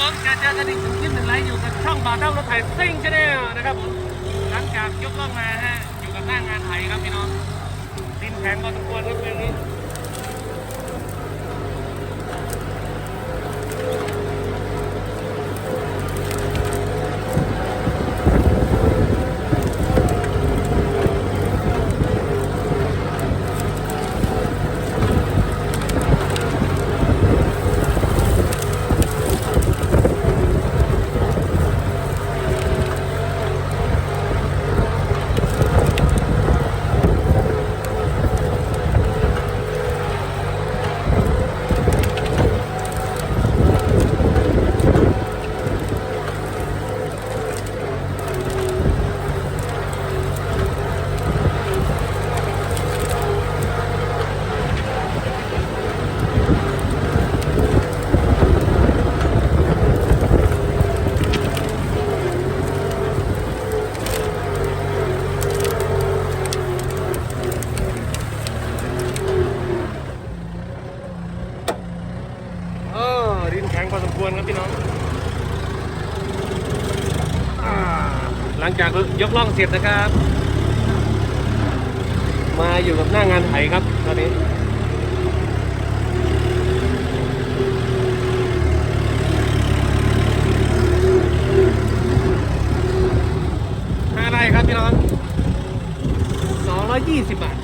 องการเจอกันอีกคลิปหนึ่งไลฟ์อยู่กับช่องบ่าวเท่ารถไถซิ่งชาแนลนะครับผมหลังจากยกล่องมาฮะอยู่กับหน้างานไถครับพี่น้องดินแข็งพอสมควรครับเรื่องนี้ดินแข็งพอสมควรครับพี่น้องหลังจากยกล่องเสร็จนะครับมาอยู่กับหน้างานไถครับตอนนี้5 ไร่ครับพี่น้อง220 บาท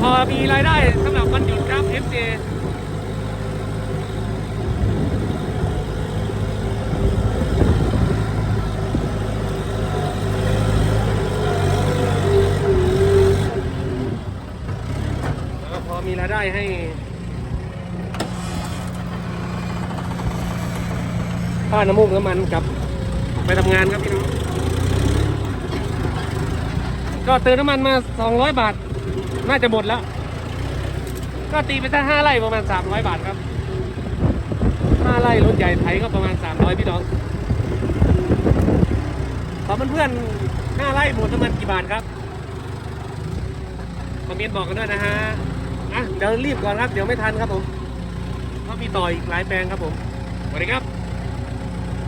พอมีรายได้สำหรับวันหยุดครับ FJ แล้วก็พอมีรายได้ให้ค่าน้ำมูกน้ำมันกับไปทำงานครับพี่น้องก็เติมน้ำมันมา200 บาทน่าจะหมดแล้วก็ตีไปถ้า5 ไร่ประมาณ300 บาทครับ5 ไร่รถใหญ่ไถก็ประมาณ300พี่น้องขอเพื่อนๆ5 ไร่หมดน้ำมันกี่บาทครับคอมเมนต์บอกกันด้วยนะฮะเดี๋ยวรีบก่อนครับเดี๋ยวไม่ทันครับผมเพราะมีต่ออีกหลายแปลงครับผมสวัสดีครับ